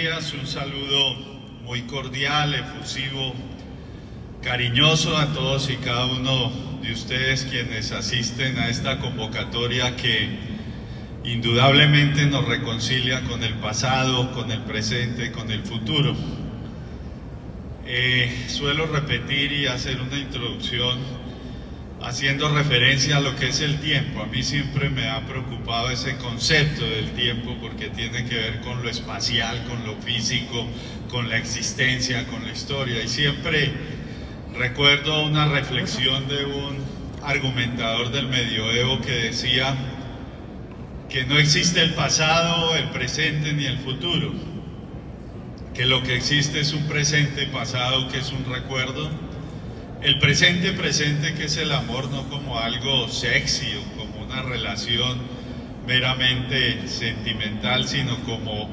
Un saludo muy cordial, efusivo, cariñoso a todos y cada uno de ustedes quienes asisten a esta convocatoria que indudablemente nos reconcilia con el pasado, con el presente, con el futuro. Suelo repetir y hacer una introducción haciendo referencia a lo que es el tiempo. A mí siempre me ha preocupado ese concepto del tiempo porque tiene que ver con lo espacial, con lo físico, con la existencia, con la historia. Y siempre recuerdo una reflexión de un argumentador del medioevo que decía que no existe el pasado, el presente ni el futuro, que lo que existe es un presente pasado que es un recuerdo, el presente que es el amor, no como algo sexy o como una relación meramente sentimental, sino como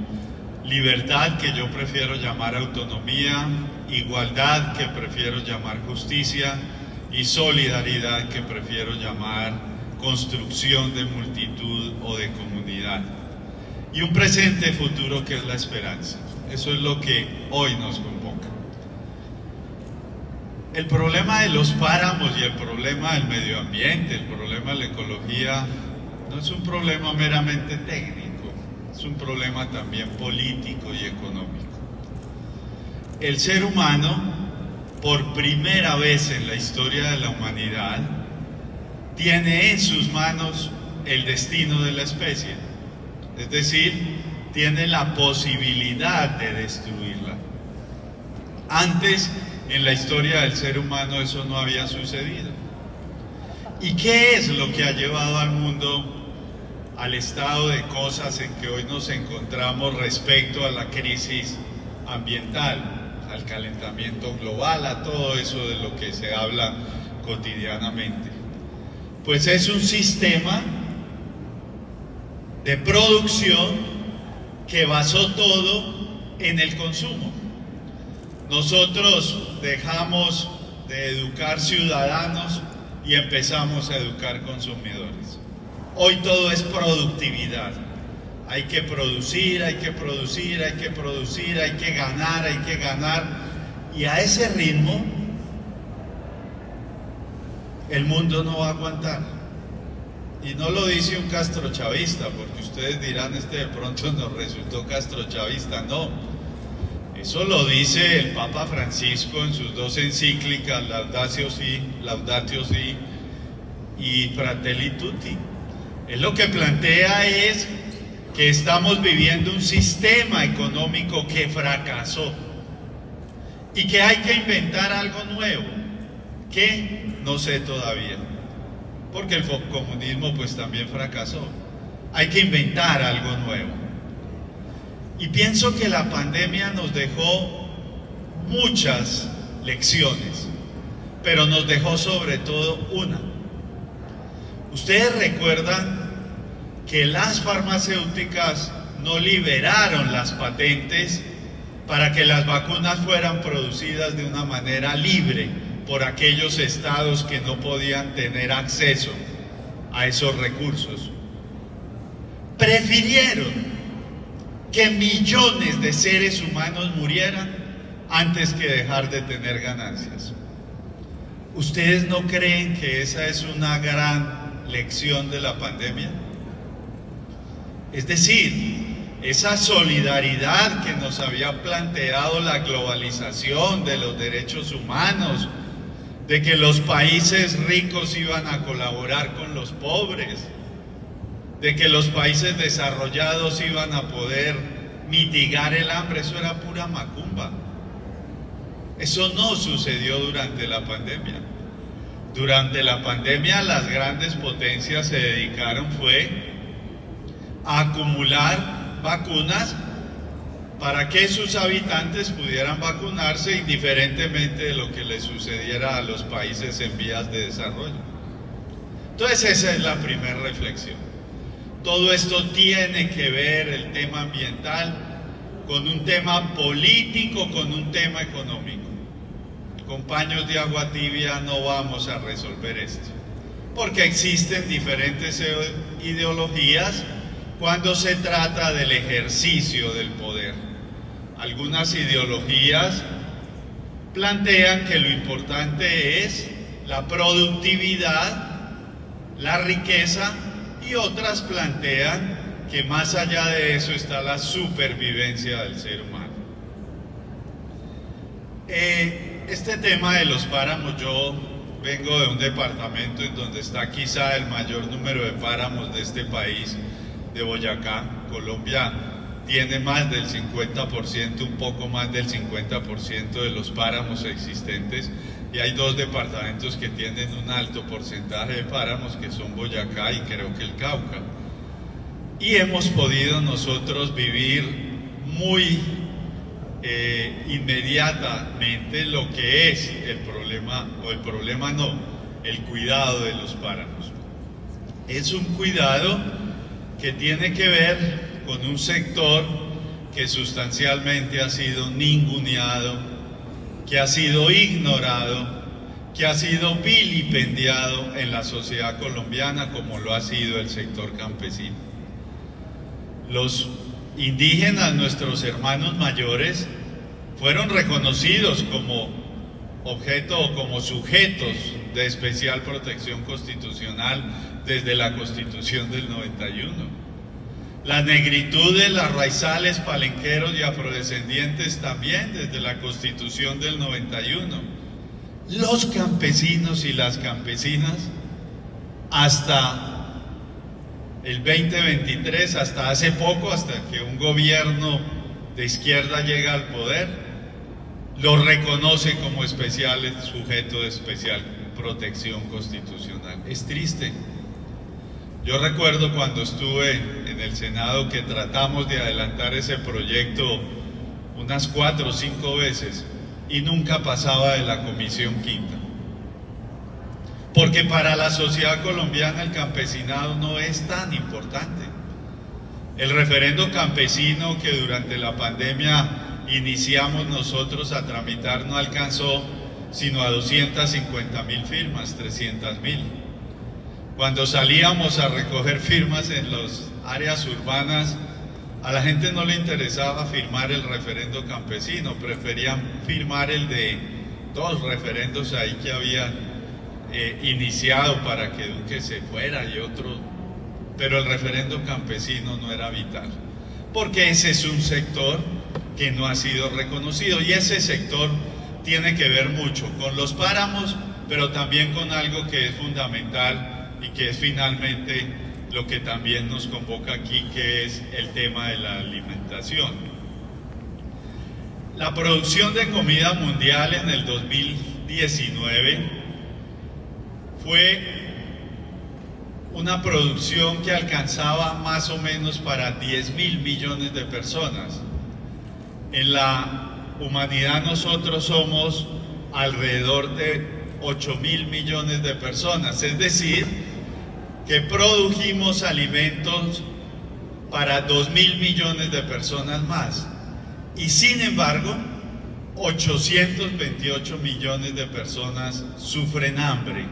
libertad, que yo prefiero llamar autonomía, igualdad, que prefiero llamar justicia, y solidaridad, que prefiero llamar construcción de multitud o de comunidad. Y un presente futuro que es la esperanza. Eso es lo que hoy nos convoca. El problema de los páramos y el problema del medio ambiente, el problema de la ecología, no es un problema meramente técnico, es un problema también político y económico. El ser humano, por primera vez en la historia de la humanidad, tiene en sus manos el destino de la especie, es decir, tiene la posibilidad de destruirla. Antes, en la historia del ser humano, eso no había sucedido. ¿Y qué es lo que ha llevado al mundo al estado de cosas en que hoy nos encontramos respecto a la crisis ambiental, al calentamiento global, a todo eso de lo que se habla cotidianamente? Pues es un sistema de producción que basó todo en el consumo. Nosotros dejamos de educar ciudadanos y empezamos a educar consumidores. Hoy todo es productividad. Hay que producir, hay que producir, hay que producir, hay que ganar, hay que ganar. Y a ese ritmo, el mundo no va a aguantar. Y no lo dice un castrochavista, porque ustedes dirán, de pronto nos resultó castrochavista. No. Eso lo dice el Papa Francisco en sus dos encíclicas, Laudatio Si y Fratelli Tutti. Él lo que plantea es que estamos viviendo un sistema económico que fracasó y que hay que inventar algo nuevo. ¿Qué? No sé todavía, porque el comunismo pues también fracasó. Hay que inventar algo nuevo. Y pienso que la pandemia nos dejó muchas lecciones, pero nos dejó sobre todo una. Ustedes recuerdan que las farmacéuticas no liberaron las patentes para que las vacunas fueran producidas de una manera libre por aquellos estados que no podían tener acceso a esos recursos. Prefirieron que millones de seres humanos murieran antes que dejar de tener ganancias. ¿Ustedes no creen que esa es una gran lección de la pandemia? Es decir, esa solidaridad que nos había planteado la globalización de los derechos humanos, de que los países ricos iban a colaborar con los pobres, de que los países desarrollados iban a poder mitigar el hambre, eso era pura macumba. Eso no sucedió durante la pandemia. Durante la pandemia las grandes potencias se dedicaron a acumular vacunas para que sus habitantes pudieran vacunarse indiferentemente de lo que les sucediera a los países en vías de desarrollo. Entonces esa es la primera reflexión. Todo esto tiene que ver, el tema ambiental, con un tema político, con un tema económico. Con paños de agua tibia no vamos a resolver esto, porque existen diferentes ideologías cuando se trata del ejercicio del poder. algunas ideologías plantean que lo importante es la productividad, la riqueza, y otras plantean que más allá de eso está la supervivencia del ser humano. Este tema de los páramos, yo vengo de un departamento en donde está quizá el mayor número de páramos de este país, de Boyacá. Colombia tiene más del 50%, un poco más del 50% de los páramos existentes, y hay dos departamentos que tienen un alto porcentaje de páramos, que son Boyacá y creo que el Cauca. Y hemos podido nosotros vivir muy inmediatamente lo que es el cuidado de los páramos. Es un cuidado que tiene que ver con un sector que sustancialmente ha sido ninguneado, que ha sido ignorado, que ha sido vilipendiado en la sociedad colombiana, como lo ha sido el sector campesino. Los indígenas, nuestros hermanos mayores, fueron reconocidos como objeto o como sujetos de especial protección constitucional desde la Constitución del 91. La negritud de las raizales, palenqueros y afrodescendientes también desde la Constitución del 91. Los campesinos y las campesinas hasta el 2023, hasta hace poco, hasta que un gobierno de izquierda llega al poder, lo reconoce como sujeto de especial protección constitucional. Es triste. Yo recuerdo cuando estuve en el Senado que tratamos de adelantar ese proyecto unas 4 o 5 veces y nunca pasaba de la Comisión Quinta. Porque para la sociedad colombiana el campesinado no es tan importante. El referendo campesino que durante la pandemia iniciamos nosotros a tramitar no alcanzó sino a 250.000 firmas, 300.000. Cuando salíamos a recoger firmas en las áreas urbanas, a la gente no le interesaba firmar el referendo campesino, preferían firmar el de 2 referendos ahí que habían iniciado para que Duque se fuera y otro, pero el referendo campesino no era vital, porque ese es un sector que no ha sido reconocido, y ese sector tiene que ver mucho con los páramos, pero también con algo que es fundamental y que es finalmente lo que también nos convoca aquí, que es el tema de la alimentación. La producción de comida mundial en el 2019 fue una producción que alcanzaba más o menos para 10.000 millones de personas. En la humanidad nosotros somos alrededor de 8.000 millones de personas, es decir, que produjimos alimentos para 2.000 millones de personas más, y sin embargo 828 millones de personas sufren hambre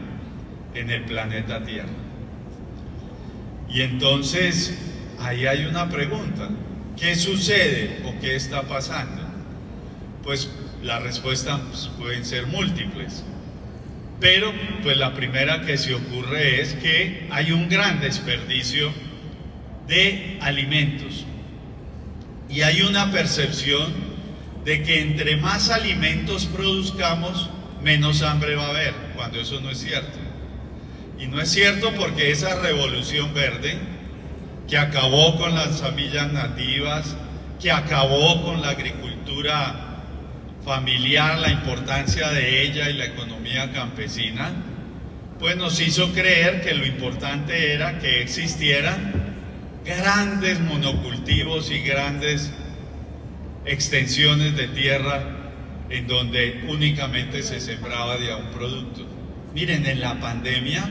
en el planeta Tierra. Y entonces ahí hay una pregunta: ¿qué sucede o qué está pasando? Pues las respuestas pueden ser múltiples, pero pues la primera que se ocurre es que hay un gran desperdicio de alimentos, y hay una percepción de que entre más alimentos produzcamos, menos hambre va a haber, cuando eso no es cierto. Y no es cierto, porque esa revolución verde, que acabó con las semillas nativas, que acabó con la agricultura familiar, la importancia de ella y la economía campesina, pues nos hizo creer que lo importante era que existieran grandes monocultivos y grandes extensiones de tierra en donde únicamente se sembraba de a un producto. Miren, en la pandemia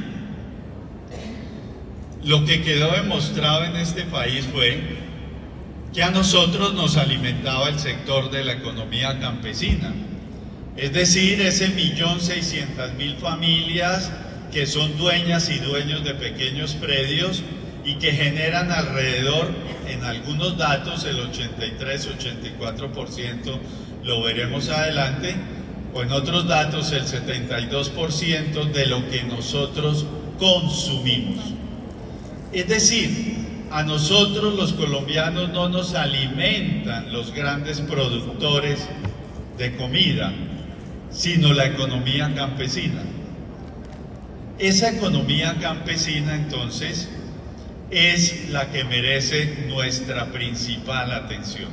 lo que quedó demostrado en este país fue que a nosotros nos alimentaba el sector de la economía campesina, es decir, ese 1.600.000 familias que son dueñas y dueños de pequeños predios y que generan alrededor, en algunos datos, el 83-84%, lo veremos adelante, o en otros datos el 72% de lo que nosotros consumimos. Es decir, a nosotros los colombianos no nos alimentan los grandes productores de comida, sino la economía campesina. Esa economía campesina, entonces, es la que merece nuestra principal atención.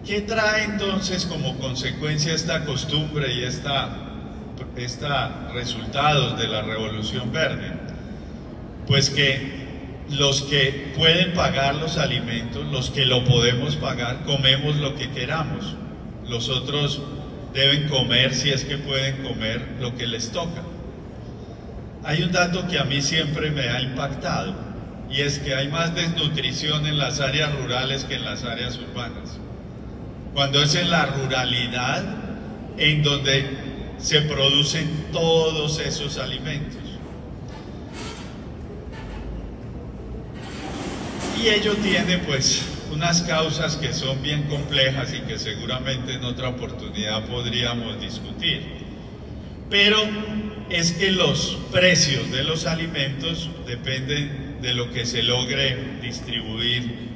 ¿Qué trae entonces como consecuencia esta costumbre y estos resultados de la Revolución Verde? Pues que los que pueden pagar los alimentos, los que lo podemos pagar, comemos lo que queramos. Los otros deben comer, si es que pueden comer, lo que les toca. Hay un dato que a mí siempre me ha impactado, y es que hay más desnutrición en las áreas rurales que en las áreas urbanas. Cuando es en la ruralidad en donde se producen todos esos alimentos. Y ello tiene pues unas causas que son bien complejas y que seguramente en otra oportunidad podríamos discutir. Pero es que los precios de los alimentos dependen de lo que se logre distribuir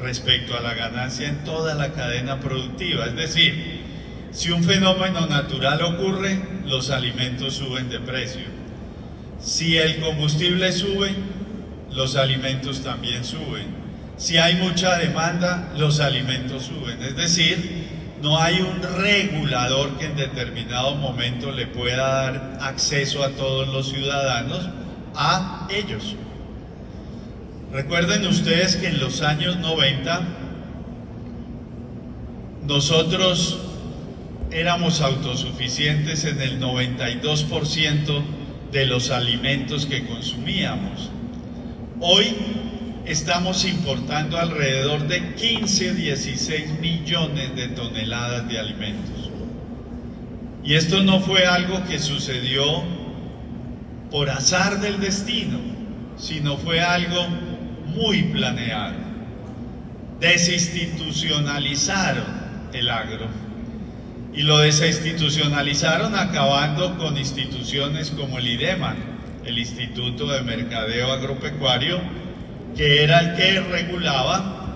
respecto a la ganancia en toda la cadena productiva. Es decir, si un fenómeno natural ocurre, los alimentos suben de precio. Si el combustible sube, los alimentos también suben. Si hay mucha demanda, los alimentos suben. Es decir, no hay un regulador que en determinado momento le pueda dar acceso a todos los ciudadanos a ellos. Recuerden ustedes que en los años 90 nosotros éramos autosuficientes en el 92% de los alimentos que consumíamos. Hoy estamos importando alrededor de 15-16 millones de toneladas de alimentos. Y esto no fue algo que sucedió por azar del destino, sino fue algo muy planeado. Desinstitucionalizaron el agro y lo desinstitucionalizaron acabando con instituciones como el IDEMA, el Instituto de Mercadeo Agropecuario, que era el que regulaba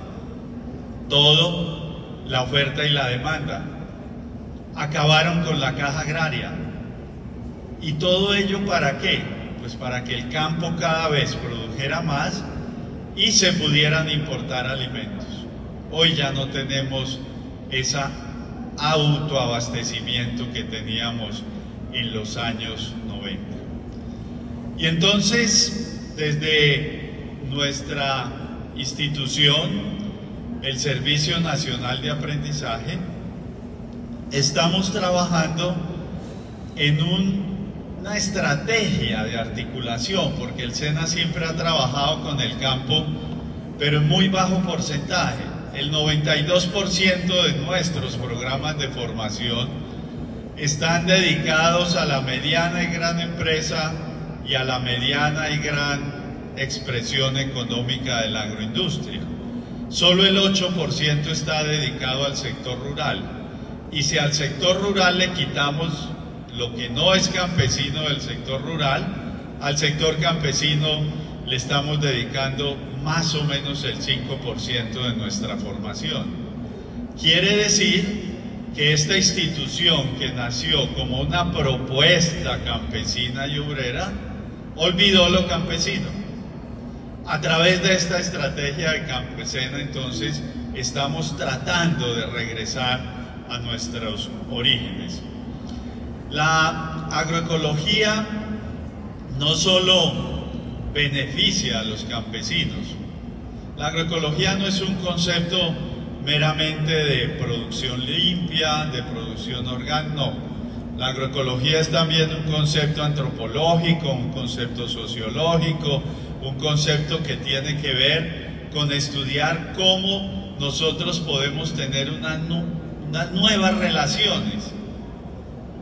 todo la oferta y la demanda. Acabaron con la Caja Agraria. ¿Y todo ello para qué? Pues para que el campo cada vez produjera más y se pudieran importar alimentos. Hoy ya no tenemos ese autoabastecimiento que teníamos en los años 90. Y entonces, desde nuestra institución, el Servicio Nacional de Aprendizaje, estamos trabajando en una estrategia de articulación, porque el SENA siempre ha trabajado con el campo, pero en muy bajo porcentaje. El 92% de nuestros programas de formación están dedicados a la mediana y gran empresa y a la mediana y gran expresión económica de la agroindustria. Solo el 8% está dedicado al sector rural. Y si al sector rural le quitamos lo que no es campesino del sector rural, al sector campesino le estamos dedicando más o menos el 5% de nuestra formación. Quiere decir que esta institución, que nació como una propuesta campesina y obrera, olvidó lo campesino. A través de esta estrategia de campesina, entonces, estamos tratando de regresar a nuestros orígenes. La agroecología no solo beneficia a los campesinos. La agroecología no es un concepto meramente de producción limpia, de producción orgánica, no. La agroecología es también un concepto antropológico, un concepto sociológico, un concepto que tiene que ver con estudiar cómo nosotros podemos tener unas nuevas relaciones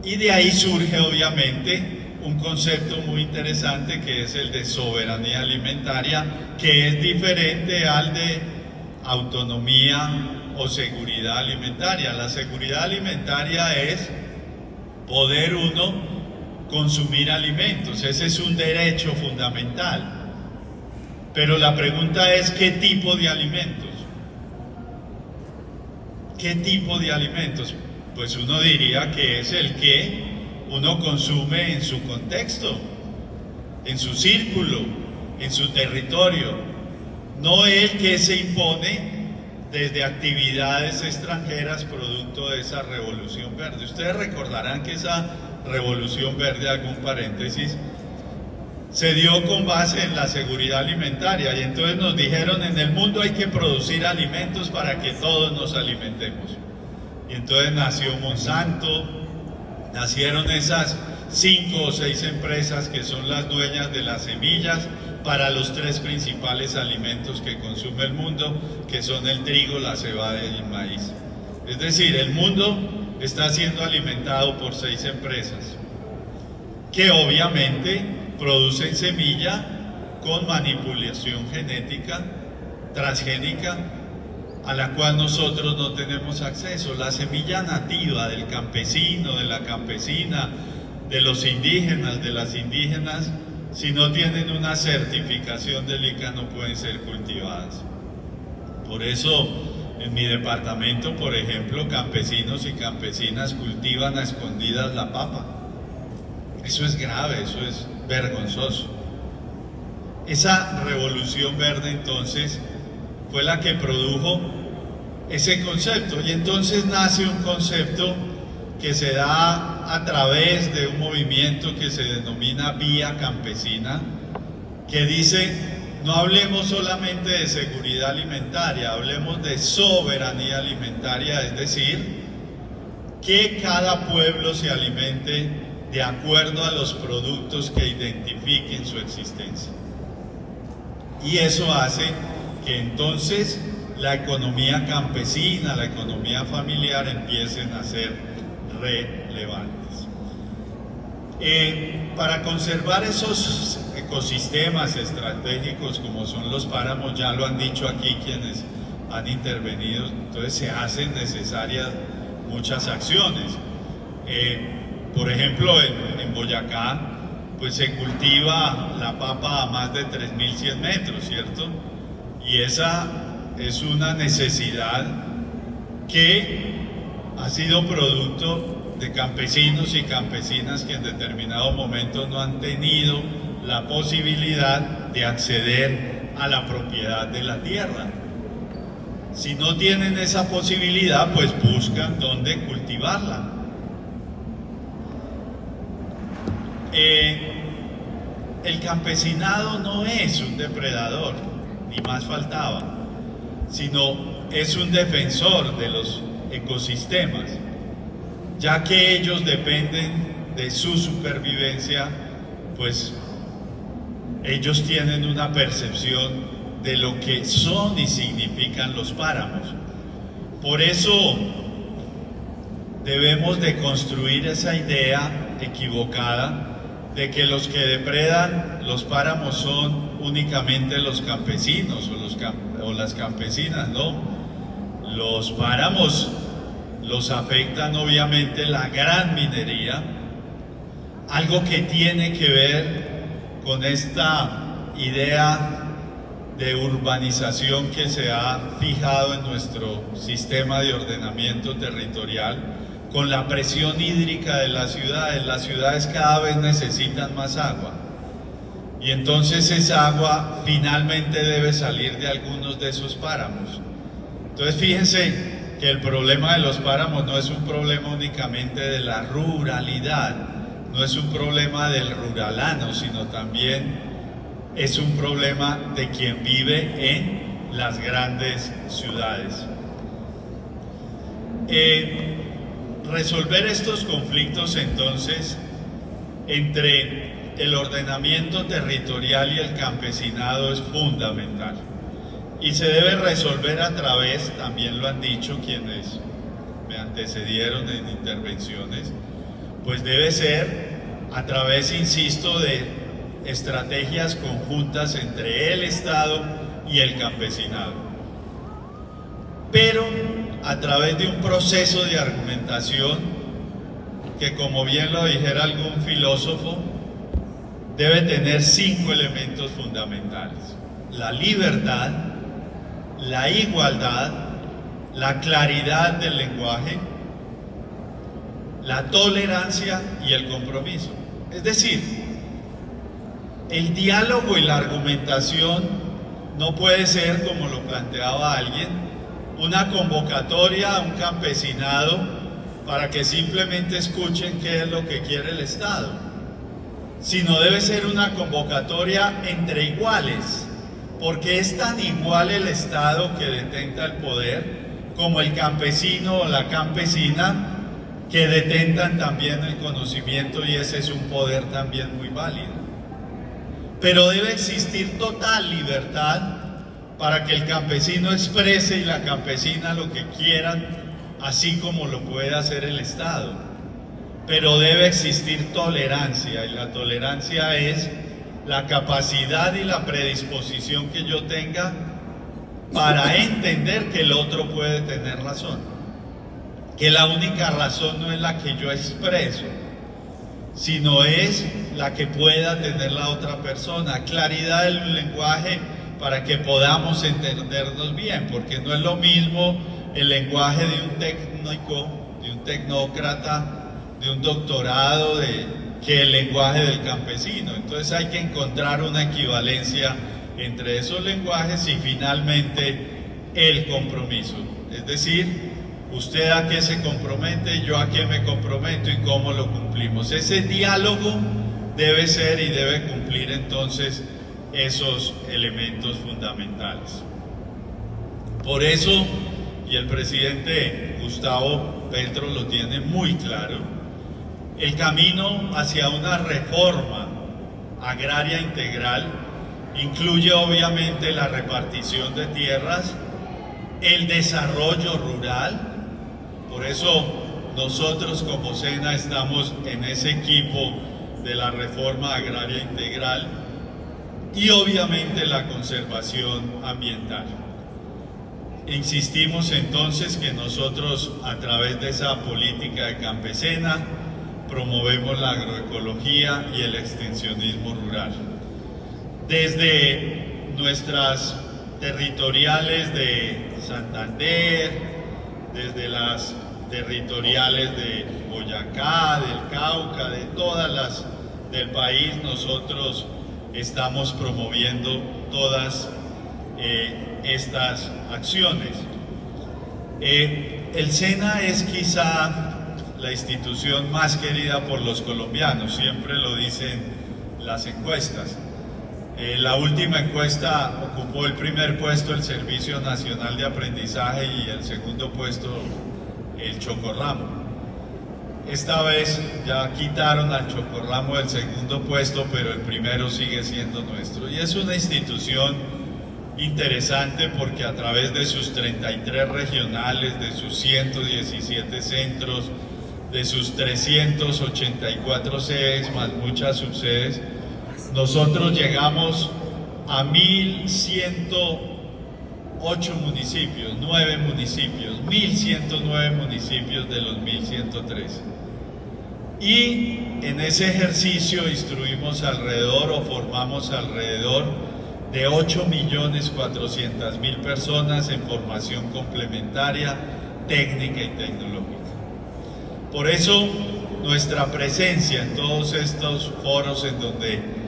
Y de ahí surge obviamente un concepto muy interesante que es el de soberanía alimentaria, que es diferente al de autonomía o seguridad alimentaria. La seguridad alimentaria es poder uno consumir alimentos, ese es un derecho fundamental. Pero la pregunta es, ¿qué tipo de alimentos? ¿Qué tipo de alimentos? Pues uno diría que es el que uno consume en su contexto, en su círculo, en su territorio, no el que se impone desde actividades extranjeras producto de esa revolución verde. Ustedes recordarán que esa revolución verde, algún paréntesis, se dio con base en la seguridad alimentaria y entonces nos dijeron en el mundo hay que producir alimentos para que todos nos alimentemos. Y entonces nació Monsanto, nacieron esas 5 o 6 empresas que son las dueñas de las semillas para los 3 principales alimentos que consume el mundo, que son el trigo, la cebada y el maíz. Es decir, el mundo está siendo alimentado por 6 empresas que obviamente producen semilla con manipulación genética, transgénica, a la cual nosotros no tenemos acceso. La semilla nativa del campesino, de la campesina, de los indígenas, de las indígenas, si no tienen una certificación del ICA no pueden ser cultivadas. Por eso en mi departamento, por ejemplo, campesinos y campesinas cultivan a escondidas la papa. Eso es grave, eso es vergonzoso. Esa revolución verde entonces fue la que produjo ese concepto y entonces nace un concepto que se da a través de un movimiento que se denomina Vía Campesina, que dice no hablemos solamente de seguridad alimentaria, hablemos de soberanía alimentaria, es decir, que cada pueblo se alimente de acuerdo a los productos que identifiquen su existencia. Y eso hace que entonces la economía campesina, la economía familiar empiecen a ser relevantes. Para conservar esos ecosistemas estratégicos como son los páramos, ya lo han dicho aquí quienes han intervenido, entonces se hacen necesarias muchas acciones. Por ejemplo, en Boyacá, pues se cultiva la papa a más de 3.100 metros, ¿cierto? Y esa es una necesidad que ha sido producto de campesinos y campesinas que en determinado momento no han tenido la posibilidad de acceder a la propiedad de la tierra. Si no tienen esa posibilidad, pues buscan dónde cultivarla. El campesinado no es un depredador, ni más faltaba, sino es un defensor de los ecosistemas, ya que ellos dependen de su supervivencia, pues ellos tienen una percepción de lo que son y significan los páramos. Por eso debemos de construir esa idea equivocada de que los que depredan los páramos son únicamente los campesinos o las campesinas, no. Los páramos los afectan obviamente la gran minería, algo que tiene que ver con esta idea de urbanización que se ha fijado en nuestro sistema de ordenamiento territorial, con la presión hídrica de las ciudades cada vez necesitan más agua. Y entonces esa agua finalmente debe salir de algunos de esos páramos. Entonces fíjense que el problema de los páramos no es un problema únicamente de la ruralidad, no es un problema del ruralano, sino también es un problema de quien vive en las grandes ciudades. Resolver estos conflictos entonces entre el ordenamiento territorial y el campesinado es fundamental y se debe resolver a través, también lo han dicho quienes me antecedieron en intervenciones, Pues debe ser a través, insisto, de estrategias conjuntas entre el Estado y el campesinado, pero a través de un proceso de argumentación que, como bien lo dijera algún filósofo, debe tener 5 elementos fundamentales: la libertad, la igualdad, la claridad del lenguaje, la tolerancia y el compromiso. Es decir, el diálogo y la argumentación no puede ser, como lo planteaba alguien, una convocatoria a un campesinado para que simplemente escuchen qué es lo que quiere el Estado, sino debe ser una convocatoria entre iguales, porque es tan igual el Estado que detenta el poder como el campesino o la campesina que detentan también el conocimiento, y ese es un poder también muy válido. Pero debe existir total libertad para que el campesino exprese y la campesina lo que quieran, así como lo puede hacer el Estado. Pero debe existir tolerancia, y la tolerancia es la capacidad y la predisposición que yo tenga para entender que el otro puede tener razón, que la única razón no es la que yo expreso, sino es la que pueda tener la otra persona. Claridad del lenguaje para que podamos entendernos bien, porque no es lo mismo el lenguaje de un técnico, de un tecnócrata, de un doctorado, que el lenguaje del campesino. Entonces hay que encontrar una equivalencia entre esos lenguajes y finalmente el compromiso. Es decir, usted a qué se compromete, yo a qué me comprometo y cómo lo cumplimos. Ese diálogo debe ser y debe cumplir entonces esos elementos fundamentales. Por eso, y el presidente Gustavo Petro lo tiene muy claro, el camino hacia una reforma agraria integral incluye obviamente la repartición de tierras, el desarrollo rural. Por eso nosotros como SENA estamos en ese equipo de la reforma agraria integral, y obviamente la conservación ambiental. Insistimos entonces que nosotros, a través de esa política de campesina, promovemos la agroecología y el extensionismo rural. Desde nuestras territoriales de Santander, desde las territoriales de Boyacá, del Cauca, de todas las del país, nosotros estamos promoviendo todas estas acciones. El SENA es quizá la institución más querida por los colombianos, siempre lo dicen las encuestas. La última encuesta ocupó el primer puesto el Servicio Nacional de Aprendizaje y el segundo puesto el Chocorramo. Esta vez ya quitaron al Chocorramo del segundo puesto, pero el primero sigue siendo nuestro. Y es una institución interesante porque a través de sus 33 regionales, de sus 117 centros, de sus 384 sedes, más muchas subsedes, nosotros llegamos a 1.108 municipios, 9 municipios, 1.109 municipios de los 1.113. Y en ese ejercicio instruimos alrededor o formamos alrededor de 8.400.000 personas en formación complementaria, técnica y tecnológica. Por eso nuestra presencia en todos estos foros en donde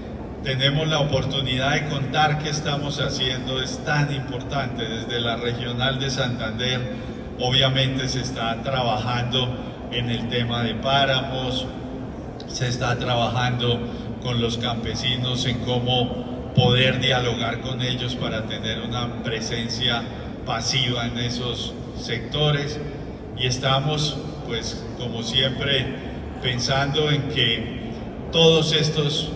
tenemos la oportunidad de contar qué estamos haciendo es tan importante. Desde la regional de Santander, obviamente se está trabajando en el tema de páramos, se está trabajando con los campesinos en cómo poder dialogar con ellos para tener una presencia pasiva en esos sectores, y estamos, pues como siempre, pensando en que todos estos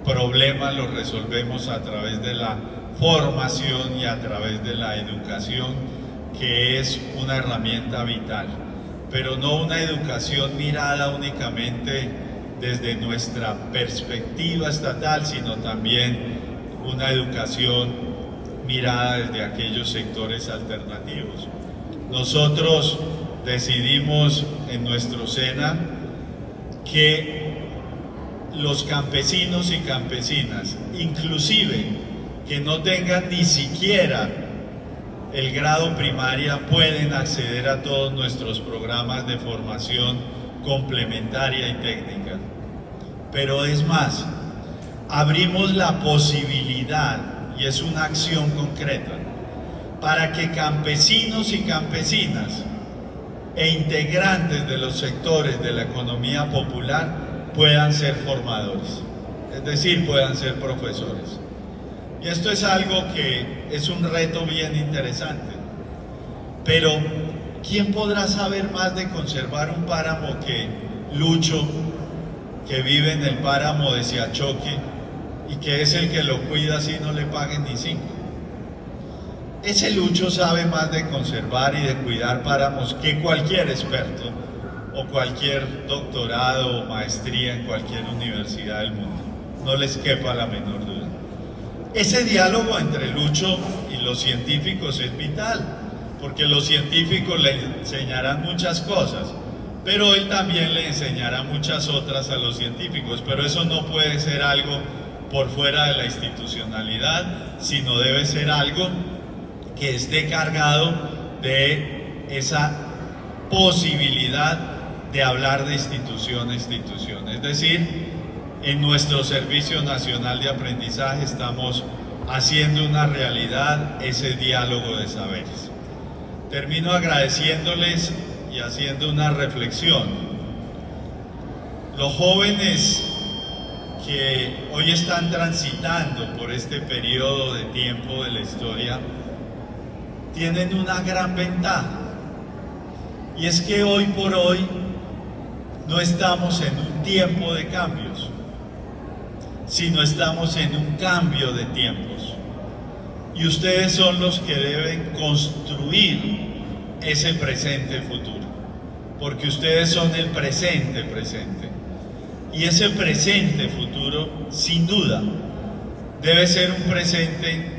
problemas los resolvemos a través de la formación y a través de la educación, que es una herramienta vital. pero no una educación mirada únicamente desde nuestra perspectiva estatal, sino también una educación mirada desde aquellos sectores alternativos. Nosotros decidimos en nuestro SENA que los campesinos y campesinas, inclusive que no tengan ni siquiera el grado primaria, pueden acceder a todos nuestros programas de formación complementaria y técnica. Pero es más, abrimos la posibilidad, y es una acción concreta, para que campesinos y campesinas e integrantes de los sectores de la economía popular puedan ser formadores, es decir, puedan ser profesores. Y esto es algo que es un reto bien interesante. Pero, ¿quién podrá saber más de conservar un páramo que Lucho, que vive en el páramo de Siachoque y que es el que lo cuida si no le paguen ni 5? Ese Lucho sabe más de conservar y de cuidar páramos que cualquier experto o cualquier doctorado o maestría en cualquier universidad del mundo. No les quepa la menor duda. Ese diálogo entre Lucho y los científicos es vital, porque los científicos le enseñarán muchas cosas, pero él también le enseñará muchas otras a los científicos, pero eso no puede ser algo por fuera de la institucionalidad, sino debe ser algo que esté cargado de esa posibilidad de hablar de institución a institución. Es decir, en nuestro Servicio Nacional de Aprendizaje estamos haciendo una realidad ese diálogo de saberes. Termino agradeciéndoles y haciendo una reflexión. Los jóvenes que hoy están transitando por este periodo de tiempo de la historia tienen una gran ventaja, y es que hoy por hoy no estamos en un tiempo de cambios, sino estamos en un cambio de tiempos. Y ustedes son los que deben construir ese presente futuro, porque ustedes son el presente presente. Y ese presente futuro, sin duda, debe ser un presente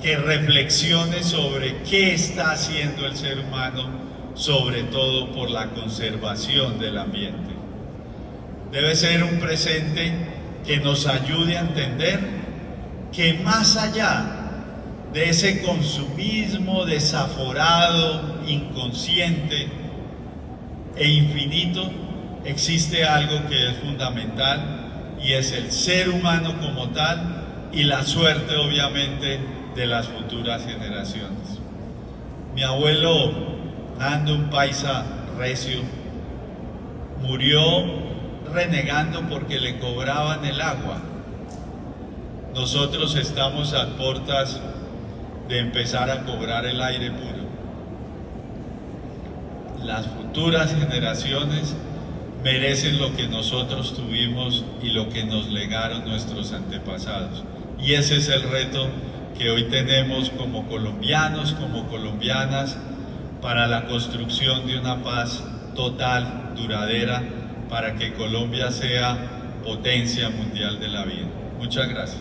que reflexione sobre qué está haciendo el ser humano, sobre todo por la conservación del ambiente. Debe ser un presente que nos ayude a entender que más allá de ese consumismo desaforado, inconsciente e infinito, existe algo que es fundamental, y es el ser humano como tal y la suerte, obviamente, de las futuras generaciones. Mi abuelo Nando, un paisa recio, murió renegando porque le cobraban el agua. Nosotros estamos a puertas de empezar a cobrar el aire puro. Las futuras generaciones merecen lo que nosotros tuvimos y lo que nos legaron nuestros antepasados. Y ese es el reto que hoy tenemos como colombianos, como colombianas, para la construcción de una paz total, duradera, para que Colombia sea potencia mundial de la vida. Muchas gracias.